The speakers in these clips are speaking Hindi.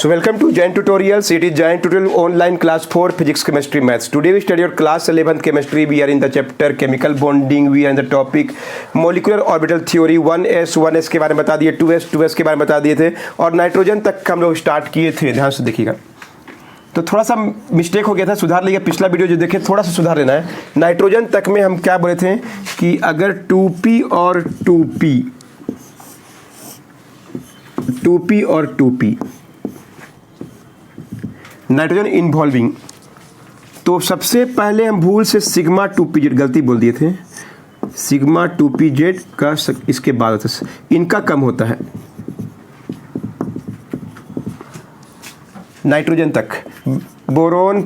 So welcome to Jain Tutorials. It is Jain Tutorial online class 4 physics, chemistry, maths. Today we study your class 11th chemistry. We are in the chapter chemical bonding. We are in the topic molecular orbital theory. 1s के बारे में बता दिए, 2s के बारे में बता दिए थे और नाइट्रोजन तक हम लोग स्टार्ट किए थे। ध्यान से देखिएगा। तो थोड़ा सा मिस्टेक हो गया था, सुधार लिया। पिछला वीडियो जो देखे थोड़ा सा सुधार लेना है। नाइट्रोजन तक में हम क्या बोले थे कि अगर 2p और 2p नाइट्रोजन इन्वॉल्विंग, तो सबसे पहले हम भूल से सिग्मा 2pz गलती बोल दिए थे। सिग्मा 2pz का इसके बाद इनका कम होता है नाइट्रोजन तक। बोरोन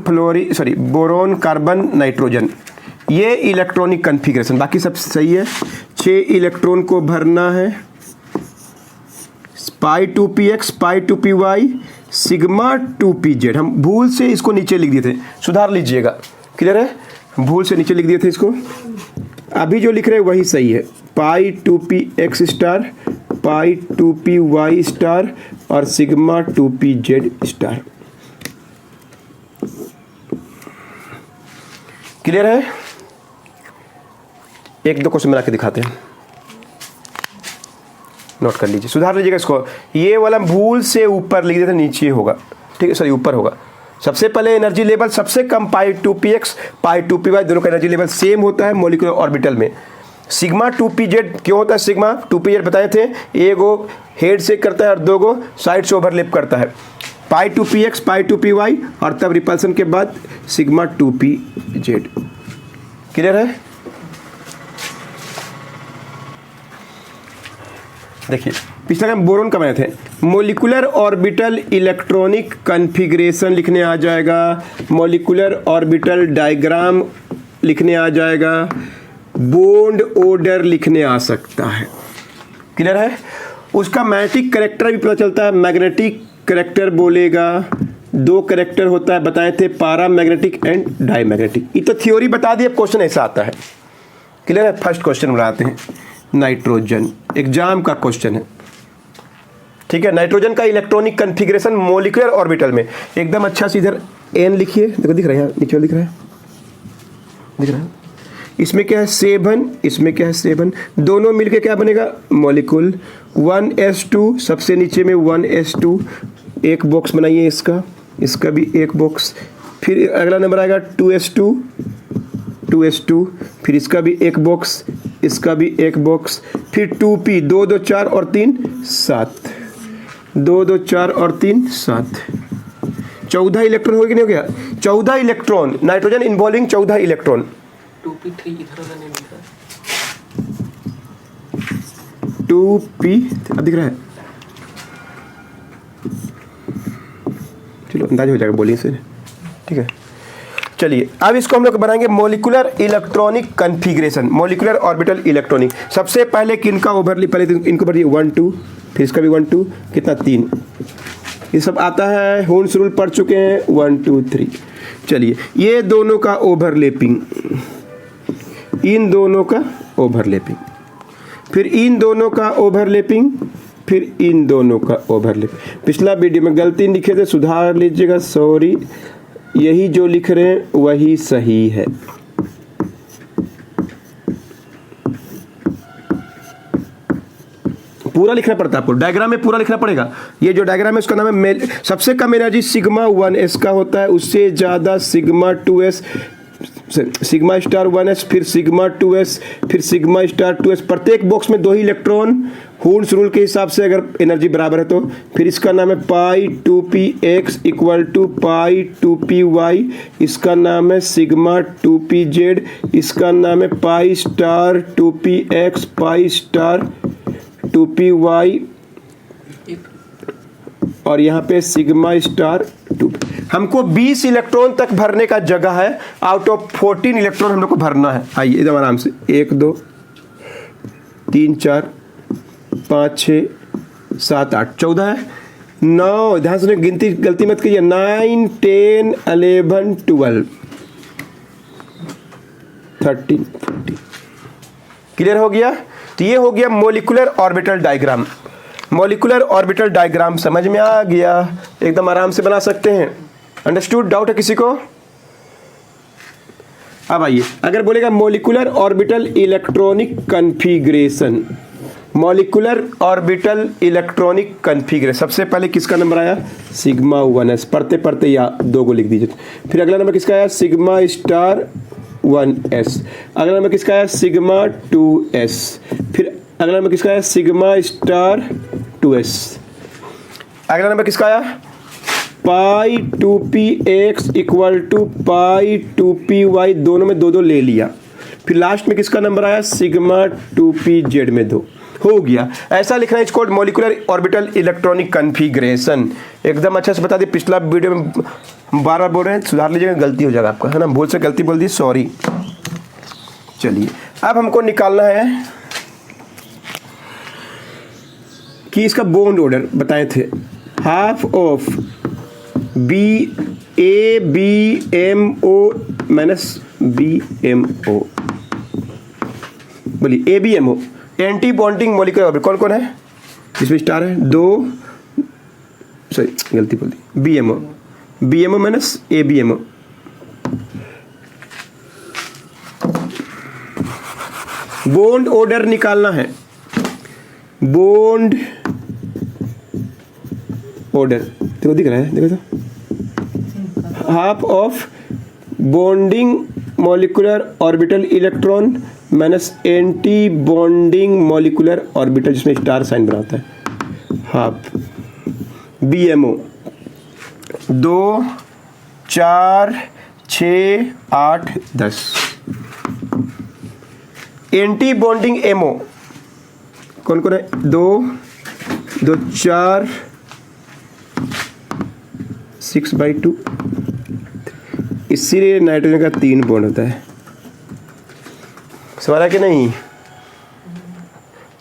कार्बन नाइट्रोजन, ये इलेक्ट्रॉनिक कन्फिग्रेशन, बाकी सब सही है। 6 इलेक्ट्रॉन को भरना है। पाई 2px पाई 2py सिग्मा 2pz। हम भूल से इसको नीचे लिख दिए थे, सुधार लीजिएगा। क्लियर है? भूल से नीचे लिख दिए थे इसको, अभी जो लिख रहे हैं वही सही है। पाई 2px स्टार पाई 2py स्टार और सिग्मा 2pz स्टार। क्लियर है? एक दो क्वेश्चन बना के दिखाते हैं, नोट कर लीजिए, सुधार लीजिएगा इसको। ये वाला भूल से ऊपर लिख देते नीचे होगा, ठीक है, सॉरी ऊपर होगा। सबसे पहले एनर्जी लेवल सबसे कम पाई 2px पाई 2py, दोनों का एनर्जी लेवल सेम होता है मॉलिक्यूलर ऑर्बिटल में। सिग्मा 2pz क्यों होता है? सिग्मा 2pz बताए थे, एक गो हेड से करता है और दो गो साइड से ओवरलैप करता है। पाई 2px पाई 2py और तब रिपल्सन के बाद सिग्मा 2pz। क्लियर है? देखिए पिछला हम बोरोन का बनाए थे। मोलिकुलर ऑर्बिटल इलेक्ट्रॉनिक कन्फिग्रेशन लिखने आ जाएगा, मोलिकुलर ऑर्बिटल डायग्राम लिखने आ जाएगा, बॉन्ड ऑर्डर लिखने आ सकता है। क्लियर है? उसका मैग्नेटिक कैरेक्टर भी पता चलता है। मैग्नेटिक कैरेक्टर बोलेगा, 2 कैरेक्टर होता है बताए थे, पारा मैग्नेटिक एंड डायमैग्नेटिक। ये तो थ्योरी बता दी, अब क्वेश्चन ऐसा आता है। क्लियर है? फर्स्ट क्वेश्चन बनाते हैं। नाइट्रोजन एग्जाम का क्वेश्चन है, ठीक है। नाइट्रोजन का इलेक्ट्रॉनिक कन्फिग्रेशन मोलिकुलर ऑर्बिटल में एकदम अच्छा से इधर एन लिखिए, देखो दिख रहा है, नीचे दिख रहा है, दिख रहा है। इसमें क्या है 7, इसमें क्या है 7, दोनों मिलके क्या बनेगा मॉलिक्यूल। 1s2 सबसे नीचे में 1s2, एक बॉक्स बनाइए इसका, इसका भी एक बॉक्स। फिर अगला नंबर आएगा 2s2, फिर इसका भी एक बॉक्स, इसका भी एक बॉक्स। फिर 2p, 2 2 4 और 3 7, 2 2 4 और 3 7, 14 इलेक्ट्रॉन हो गया नहीं हो गया? 14 electron, nitrogen involving 14 electron. 2p3 इधर वाला नहीं दिख रहा। 2p अब दिख रहा है, चलो अंदाज हो जाएगा बोलिए से, ठीक है। चलिए अब इसको हम लोग बनाएंगे molecular electronic configuration, molecular orbital electronic. सबसे पहले किनका ओवरलैप, पहले इनको भरिए 1 2, फिर इसका भी 1 2, कितना 3। ये सब आता है, होन्स रूल पढ़ चुके हैं, 1 2 3। चलिए ये दोनों का ओवरलैपिंग, इन दोनों का ओवरलैपिंग, फिर इन दोनों का ओवरलैपिंग, फिर इन दोनों का ओवरलैपिंग। पिछला वीडियो में गलती लिखे थे, सुधार लीजिएगा, सॉरी। यही जो लिख रहे हैं वही सही है। पूरा लिखना पड़ता है आपको, डायग्राम में पूरा लिखना पड़ेगा। ये जो डायग्राम है उसका नाम है सबसे कम एनर्जी सिग्मा 1s का होता है, उससे ज़्यादा sigma 2s, sigma star 1s, फिर सिग्मा 2s, फिर सिग्मा स्टार 2s। प्रत्येक बॉक्स में 2 ही इलेक्ट्रॉन, हूर्स रूल के हिसाब से अगर एनर्जी बराबर है तो। फिर इसका नाम है पाई 2px equal to pi 2py, इसका नाम है सिग्मा 2pz, इसका नाम है pi star 2px pi star 2py और यहाँ पे सिग्मा स्टार 2। हमको 20 इलेक्ट्रॉन तक भरने का जगह है, आउट ऑफ 14 इलेक्ट्रॉन हम लोग को भरना है। आइए एकदम आराम से, 1 2 3 4 5 6 7 8 14 है, 9। ध्यान से गिनती गलती मत कीजिए, 9 10 11 12 13 14। क्लियर हो गया? तो ये हो गया molecular orbital diagram. Molecular orbital diagram समझ में आ गया। एकदम आराम से बना सकते हैं। अंडरस्टूड? डाउट है किसी को? अब आइए, अगर बोलेगा molecular orbital electronic configuration, molecular orbital electronic configuration, सबसे पहले किसका नंबर आया? Sigma 1s। पढ़ते पढ़ते या 2 को लिख दीजिए। फिर अगला नंबर किसका आया? Sigma star 1s। अगला नंबर किसका आया? Sigma 2s। फिर अगला नंबर किसका आया? Sigma star 2s। अगला नंबर किसका आया? पाई 2px equal to pi 2py, दोनों में 2 2 ले लिया। फिर लास्ट में किसका नंबर आया? सिग्मा 2pz में 2। हो गया। ऐसा लिखना है, it's called molecular orbital electronic configuration. एकदम अच्छा से बता दिए। पिछला वीडियो में बार बार बोल रहे हैं, सुधार लीजिएगा, गलती हो जाएगा आपका, है ना। भूल से गलती बोल दी, सॉरी। चलिए, अब हमको निकालना है कि इसका बॉन्ड ऑर्डर बताए थे। Half of ABMO minus BMO, बोलिए ABMO, anti bonding molecular orbital. कौन कौन है इसमें? स्टार है 2, सॉरी गलती बोल दी, BMO minus ABMO। Bond order निकालना है, बॉन्ड ऑर्डर देखो, दिख रहा है, देखो तो, half of bonding molecular orbital electron minus anti bonding molecular orbital, जिसमें स्टार साइन बनाता है, half BMO। 2 4 6 8 10। Anti bonding MO कौन कौन है? 2 2 4 6/2। इसीलिए नाइट्रोजन का 3 बॉन्ड होता है। सवाल है कि नहीं?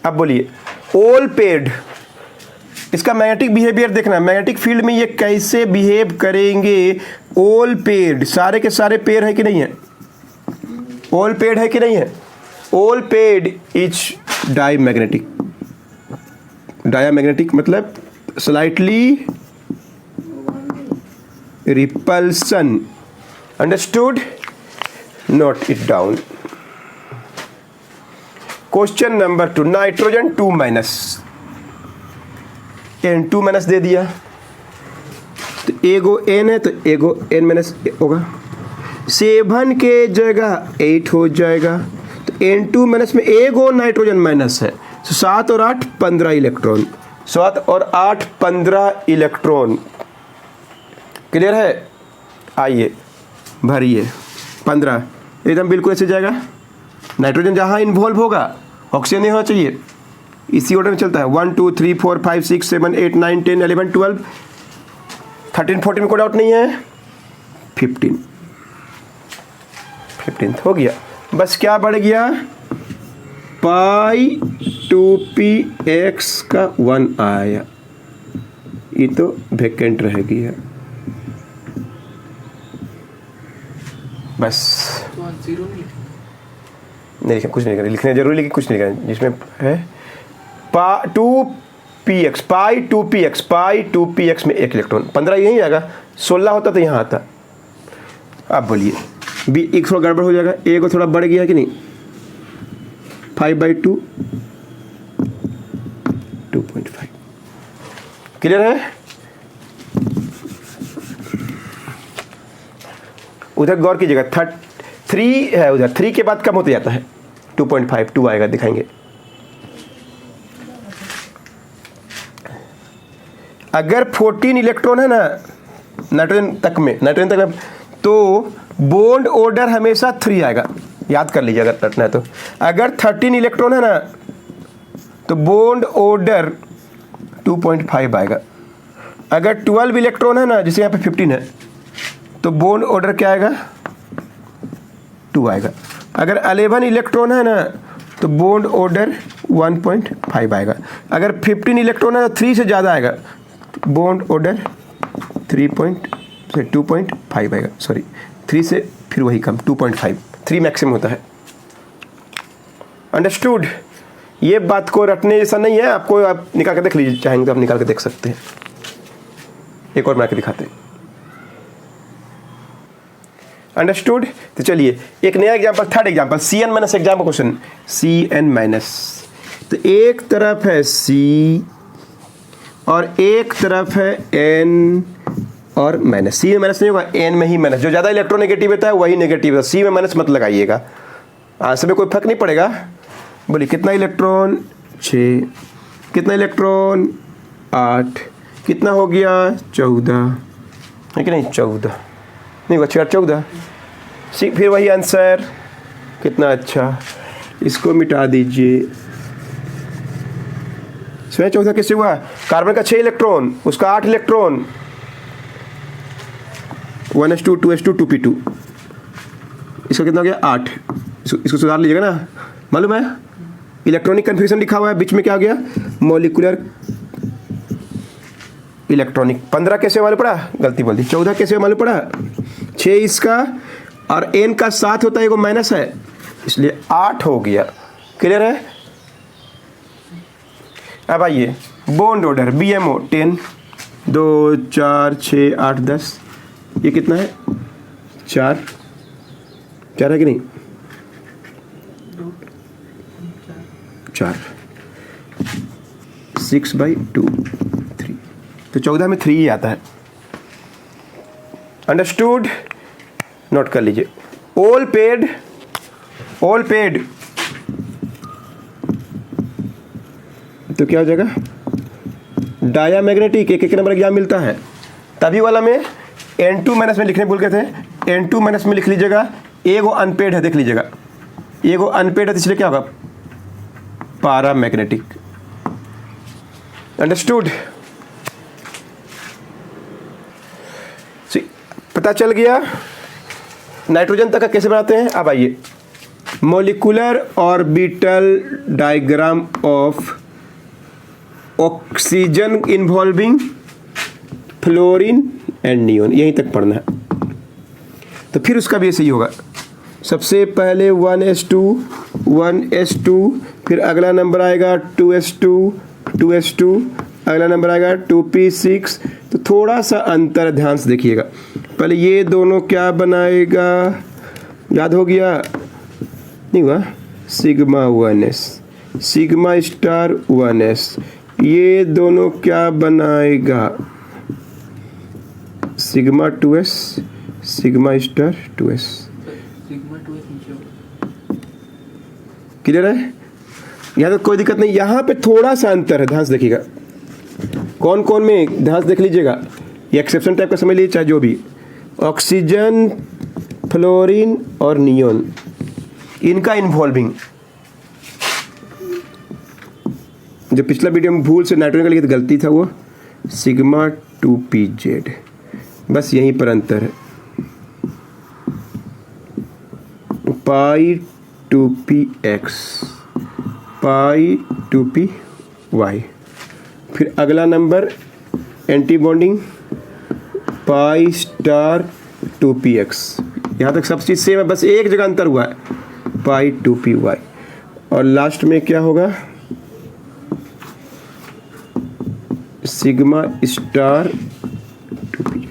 अब बोलिए, ऑल पेड, इसका मैग्नेटिक बिहेवियर देखना, मैग्नेटिक फील्ड में ये कैसे बिहेव करेंगे। ऑल पेड, सारे के सारे पेड़ है कि नहीं है? ऑल पेड है कि नहीं है? All paired is diamagnetic. Diamagnetic मतलब slightly repulsion. Understood? Note it down. Question number 2, nitrogen 2 minus, N2 minus दे दिया, तो एगो N है तो एगो N माइनस होगा। 7 के जगह 8 हो जाएगा, तो N2 माइनस में एगो नाइट्रोजन माइनस है, तो 7 और 8 15 इलेक्ट्रॉन, 7 और 8 15 इलेक्ट्रॉन। क्लियर है? आइए भरिए 15, एकदम बिल्कुल ऐसे जाएगा। नाइट्रोजन जहाँ इन्वॉल्व होगा ऑक्सीजन नहीं होना चाहिए, इसी ऑर्डर में चलता है। 1 2 3 4 5 6 7 8 9 10 11 12 13 14 में कोई डाउट नहीं है। 15 हो गया। बस क्या बढ़ गया? पाई 2px का 1 आया, ये तो वैकेंट रह गया। बस तो आज 0 नहीं लिखा, कुछ नहीं करना, लिखने जरूरी, लेकिन कुछ नहीं करना। जिसमें है 2px, पाई 2px में 1 इलेक्ट्रॉन, 15 यहीं आएगा, 16 होता तो यहाँ आता। अब बोलिए, बी एक थोड़ा गड़बड़ हो जाएगा, ए को थोड़ा बढ़ गया कि नहीं? 5/2 2.5। क्लियर है? उधर गौर कीजिएगा, 3 है उधर, 3 के बाद कम होते जाता है, 2.5 2 आएगा, दिखाएंगे। अगर 14 इलेक्ट्रॉन है ना नाइट्रोजन तक में, तो बॉन्ड ऑर्डर हमेशा 3 आएगा, याद कर लीजिए अगर रटना है तो। अगर 13 इलेक्ट्रॉन है ना तो बॉन्ड ऑर्डर 2.5 आएगा। अगर 12 इलेक्ट्रॉन है ना, जैसे यहाँ पे 15 है, तो बॉन्ड ऑर्डर क्या आएगा? 2 आएगा। अगर 11 इलेक्ट्रॉन है ना तो बॉन्ड ऑर्डर 1.5 आएगा। अगर 15 इलेक्ट्रॉन है तो 3 से ज़्यादा आएगा, बॉन्ड ऑर्डर 2.5 आएगा। सॉरी, 3 से फिर वही कम, 2.5, 3 मैक्सिमम होता है। अंडरस्टूड? ये बात को रटने जैसा नहीं है, आपको आप निकाल के देख लीजिए, चाहेंगे तो आप निकाल के देख सकते हैं। एक और बना के दिखाते हैं। अंडरस्टूड। तो चलिए एक नया example, third example, Cn minus example question, Cn minus. तो एक तरफ है C और एक तरफ है N और माइनस। C में माइनस नहीं होगा, N में ही माइनस। जो ज़्यादा इलेक्ट्रोनेगेटिव होता है वही नेगेटिव होता है। C में माइनस मत लगाइएगा, आंसर में कोई फर्क नहीं पड़ेगा। बोलिए कितना इलेक्ट्रॉन, 6, कितना इलेक्ट्रॉन, 8, कितना हो गया, 14 है कि नहीं, 14 नहीं हुआ, 14। फिर वही आंसर, कितना अच्छा, इसको मिटा दीजिए। इसमें 14 कैसे हुआ, कार्बन का 6 इलेक्ट्रॉन, उसका 8 इलेक्ट्रॉन, 1s2 2s2 2p2, इसका कितना हो गया, 8। इसको सुधार लीजिएगा ना, मालूम है इलेक्ट्रॉनिक कन्फ्यूजन लिखा हुआ है, बीच में क्या आ गया, मॉलिक्यूलर इलेक्ट्रॉनिक। 15 कैसे मालूम पड़ा, गलती बोल दी, 14 कैसे मालूम पड़ा, 6 इसका और n का 7 होता है, एगो माइनस है, इसलिए 8 हो गया। क्लियर है। अब आइए बॉन्ड ऑर्डर, BMO 10, 2 4 6 8 10, ये कितना है, 4 है कि नहीं, 4, 6/2 3, तो 14 में 3 ही आता है। अंडरस्टूड, नोट कर लीजिए। ऑल पेड तो क्या हो जाएगा, डायामैग्नेटिक, एक नंबर एग्जाम मिलता है। तभी वाला में N2 माइनस में लिखने भूल गए थे, N2 माइनस में लिख लीजिएगा, एगो अनपेड है, देख लीजिएगा, एगो अनपेड है, इसलिए क्या होगा, पैरामैग्नेटिक। अंडरस्टूड, पता चल गया नाइट्रोजन तक का कैसे बनाते हैं। अब आइए molecular orbital diagram of oxygen involving fluorine and neon, यहीं तक पढ़ना है। तो फिर उसका भी ऐसे ही होगा, सबसे पहले 1s2, फिर अगला नंबर आएगा 2s2, अगला नंबर आएगा 2p6। तो थोड़ा सा अंतर ध्यान से देखिएगा, पहले ये दोनों क्या बनाएगा, याद हो गया, नहीं हुआ, sigma 1s, sigma star 1s, ये दोनों क्या बनाएगा, sigma 2s, sigma star 2s। Clear है, यहाँ तो कोई दिक्कत नहीं। यहाँ पे थोड़ा सा अंतर है, ध्यान से देखिएगा, कौन कौन में ध्यान से देख लीजिएगा, ये एक्सेप्शन टाइप का समझ लीजिए, चाहे जो भी, ऑक्सीजन, फ्लोरीन और नियोन, इनका इन्वॉल्विंग। जो पिछला वीडियो में भूल से नाइट्रोजन का लिखा था, गलती था वो, सिग्मा 2pz, बस यहीं पर अंतर है, पाई 2px, पाई 2py। फिर अगला number anti bonding, pi star 2px। यहाँ तक सब चीज़ सेम है, बस एक जगह अंतर हुआ है, पाई 2py। और लास्ट में क्या होगा, सिग्मा स्टार 2pz।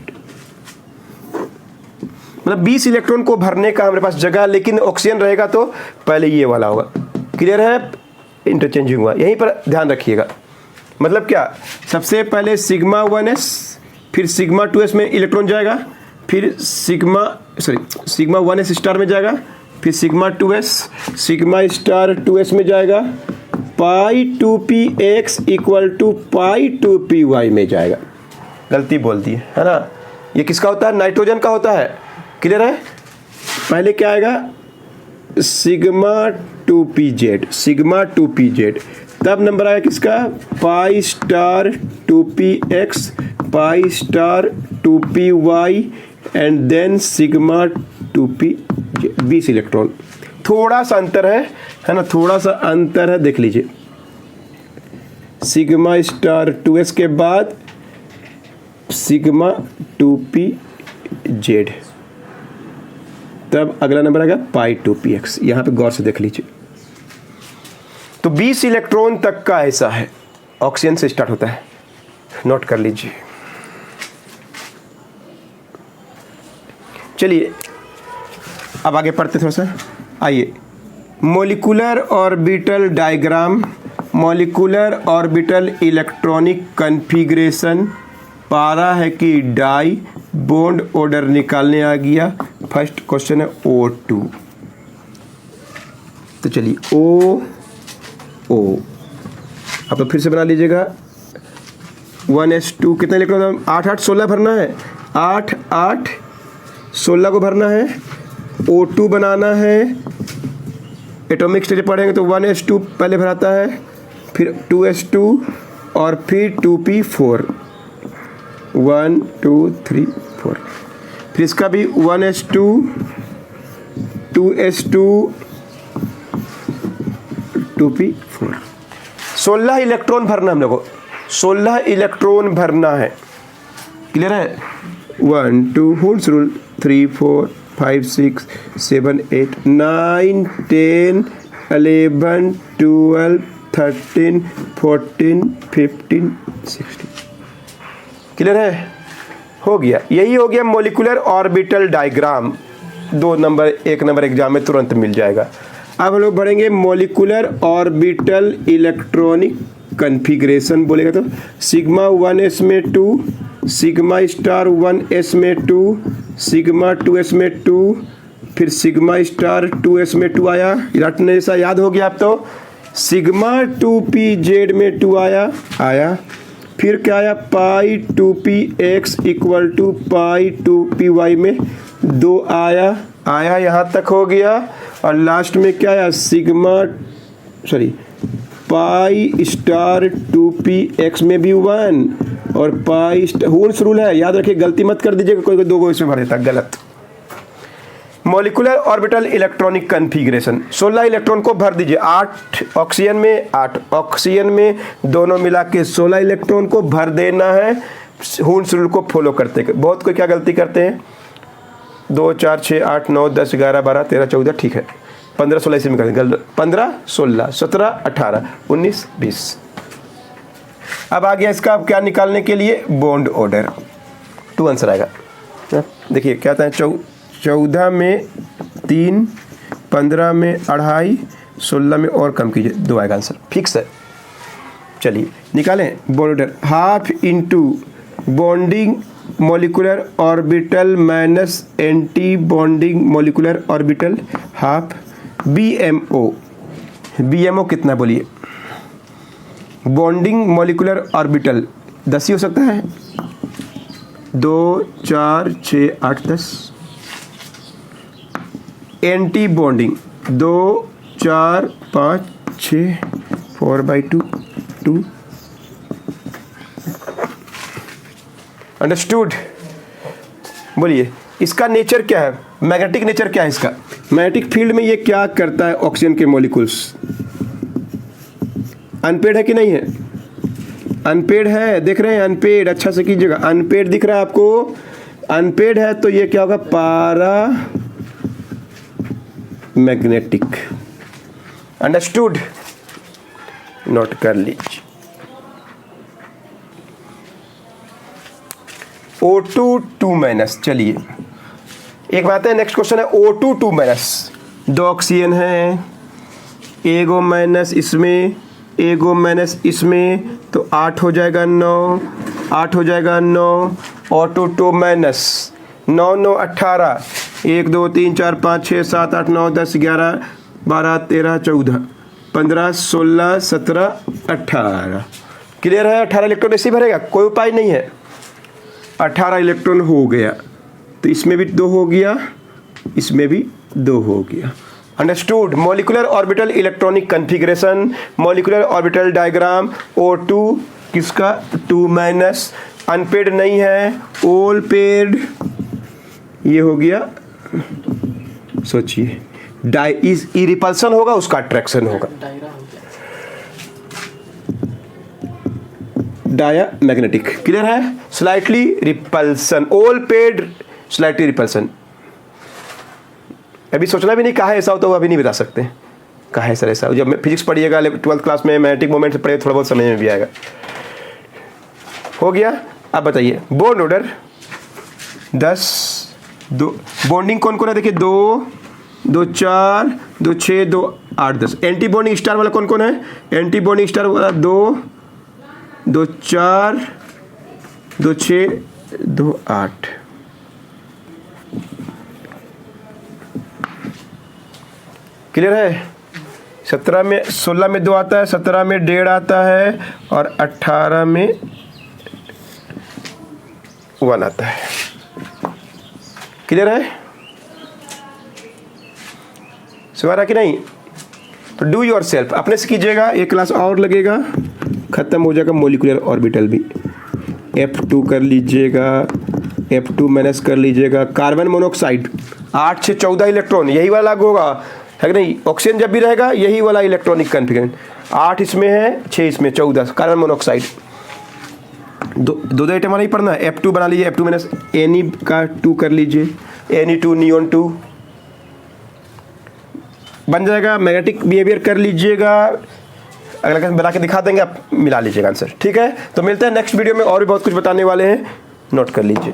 मतलब 20 इलेक्ट्रॉन को भरने का हमारे पास जगह, लेकिन ऑक्सीजन रहेगा तो पहले ये वाला होगा। क्लियर है, इंटरचेंजिंग हुआ, यहीं पर ध्यान रखिएगा। मतलब क्या, सबसे पहले सिग्मा 1s, फिर सिग्मा 2s में इलेक्ट्रॉन जाएगा, फिर सिग्मा 1s स्टार में जाएगा, फिर sigma 2s, sigma star 2s में जाएगा, पाई 2px equal to pi 2py में जाएगा। गलती बोल दी है ना, ये किसका होता है, नाइट्रोजन का होता है। क्लियर है, पहले क्या आएगा, सिग्मा 2pz, सिग्मा 2pz, तब नंबर आया किसका, pi star 2px, pi star 2py and then sigma 2p, 20 electron. थोड़ा सा अंतर है ना, थोड़ा सा अंतर है, देख लीजिए, सिग्मा स्टार 2s के बाद सिग्मा 2pz, तब अगला नंबर आएगा पाई 2px। यहाँ पे गौर से देख लीजिए। तो 20 इलेक्ट्रॉन तक का ऐसा है, ऑक्सीजन से स्टार्ट होता है, नोट कर लीजिए। चलिए अब आगे पढ़ते थोड़ा सा। आइए, molecular orbital diagram, molecular orbital electronic configuration. पारा है कि डाई बॉन्ड ऑर्डर निकालने आ गया। फर्स्ट क्वेश्चन है O2। तो चलिए O आप लोग फिर से बना लीजिएगा। 1s2 कितने लिख रहा हूँ? 8 8 16 भरना है। 8 8 16 को भरना है। O2 बनाना है। एटॉमिक स्टेज पढ़ेंगे तो 1s2 पहले भराता है, फिर 2s2 और फिर 2p4। 1 2 3 4। फिर इसका भी 1s2 2s2 2p4। 16 इलेक्ट्रॉन भरना हम लोगों को, 16 इलेक्ट्रॉन भरना है। क्लियर है? 1 2 होल्स रूल 3 4 5 6 7 8 9 10 11 12 13 14 15 16। क्लियर है? हो गया। यही हो गया molecular orbital diagram. 2 number 1 number exam में तुरंत मिल जाएगा। अब हम लोग बढ़ेंगे मॉलिक्यूलर ऑर्बिटल इलेक्ट्रॉनिक कॉन्फ़िगरेशन। बोलेगा तो सिग्मा 1s में 2, सिग्मा स्टार 1s में 2, सिग्मा 2s में 2, फिर सिग्मा स्टार 2s में 2 आया। रटने जैसा याद हो गया आप तो। सिग्मा 2pz में 2 आया। फिर क्या आया? पाई 2px equal to pi 2py में 2 आया। यहाँ तक हो गया। और लास्ट में क्या आया? पाई स्टार 2px में भी 1 और पाई होल्स रूल है, याद रखिए, गलती मत कर दीजिएगा। कोई 2 को इसमें भर देता, गलत। Molecular orbital electronic configuration. 16 electron को भर दीजिए। 8 ऑक्सीजन में 8 ऑक्सीजन में दोनों मिला के 16 इलेक्ट्रॉन को भर देना है। होल्स रूल को फॉलो करते। बहुत कोई क्या गलती करते हैं? 2 4 6 8 9 10 11 12 13 14, ठीक है। 15 16 इसी में कर 15 16 17 18 19 20। अब आ गया इसका अब क्या निकालने के लिए? Bond order. 2 आंसर आएगा। देखिए क्या आता है? 14 में 3, 15 में 2.5, 16 में और कम कीजिए, 2 आएगा आंसर। फिक्स है। चलिए निकालें bond order. Half into bonding molecular orbital minus anti bonding molecular orbital half. BMO कितना बोलिए? बॉन्डिंग मॉलिक्यूलर ऑर्बिटल 10 ही हो सकता है। 2 4 6 8 10। Anti bonding 2 4 5 6 4/2 2। अंडरस्टूड? बोलिए इसका नेचर क्या है? मैग्नेटिक नेचर क्या है इसका? मैग्नेटिक फील्ड में ये क्या करता है? ऑक्सीजन के मॉलिक्यूल्स अनपेड है कि नहीं है? अनपेड है, देख रहे हैं? अनपेड, अच्छा से कीजिएगा। अनपेड दिख रहा है आपको? अनपेड है तो ये क्या होगा? पारा मैग्नेटिक। अंडरस्टूड? नोट कर लीजिए। O2 2-। चलिए एक बात है, नेक्स्ट क्वेश्चन है O2 2-। 2 ऑक्सीजन है, एगो माइनस इसमें, एगो माइनस इसमें, तो 8 हो जाएगा 9, 8 हो जाएगा 9। O2 2-। 9 9 18, 1 2 3 4 5 6 7 8 9 10 11 12 13 14 15 16 17 18। क्लियर है? 18 इलेक्ट्रॉन इसी भरेगा, कोई उपाय नहीं है। 18 इलेक्ट्रॉन हो गया, तो इसमें भी 2 हो गया, इसमें भी 2 हो गया। Understood? Molecular orbital electronic configuration, molecular orbital diagram. O2 किसका? 2-। अनपेड नहीं है, ऑल पेड। ये हो गया। सोचिए, रिपल्सन होगा, उसका अट्रैक्शन होगा। डायरा हो गया। Diamagnetic. क्लियर है? Slightly repulsion, all paired slightly repulsion. अभी सोचना भी नहीं कहा ऐसा हो, तो अभी नहीं बता सकते कहा है सर ऐसा। जब फिजिक्स पढ़िएगा 12th क्लास में, मैग्नेटिक मोमेंट से पढ़िए, थोड़ा बहुत समझ में भी आएगा। हो गया? अब बताइए बॉन्ड ऑर्डर 10 दो बॉन्डिंग कौन कौन है देखिए, 2 2 4 2 6 2 8 10। एंटी बॉन्डिंग स्टार वाला कौन कौन है, एंटी बॉन्डिंग स्टार वाला 2 2 4 2 6 2 8। क्लियर है। 17 में 16 में 2 आता है, 17 में 1.5 आता है और 18 में 1 आता है। क्लियर है, सवाल है कि नहीं। तो डू योर सेल्फ अपने से कीजिएगा, एक क्लास और लगेगा, खत्म हो जाएगा मॉलिक्यूलर ऑर्बिटल भी। F2 कर लीजिएगा, F2 माइनस कर लीजिएगा। कार्बन मोनोऑक्साइड 8 से 14 इलेक्ट्रॉन, यही वाला लागू होगा है कि नहीं। ऑक्सीजन जब भी रहेगा यही वाला इलेक्ट्रॉनिक कॉन्फ़िगरेशन। 8 इसमें है, 6 इसमें, 14 कार्बन मोनोऑक्साइड। दो आइटम वाला ही पढ़ना है। F2 बना लीजिए, F2 माइनस Ni का 2 कर लीजिए, Ni2 नियॉन 2 बन जाएगा। मैग्नेटिक बिहेवियर कर लीजिएगा, अगला क्लास बना के दिखा देंगे, आप मिला लीजिएगा आंसर। ठीक है, तो मिलते हैं नेक्स्ट वीडियो में, और भी बहुत कुछ बताने वाले हैं, नोट कर लीजिए।